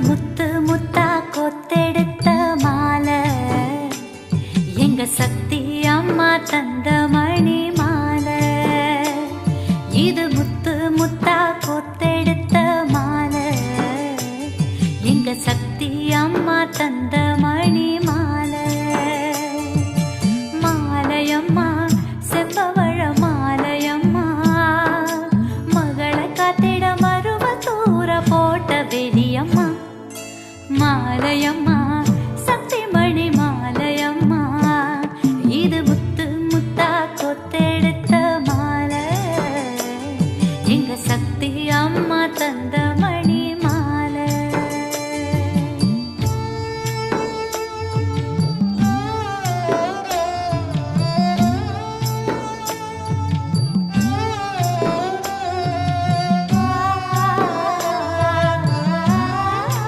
முத்து முத்தா கொத்தெடுத்த மாலை எங்க சக்தி அம்மா தந்த மணி மாலை. இது முத்து முத்தா கொத்தெடுத்த மாலை எங்க சக்தி அம்மா தந்த மணி மாலை. மாலையம்மா செம்பவழ மாலையம்மா மகளை காத்திட மருவ தூர போட்ட வெளியம்மா. மாலையம்மா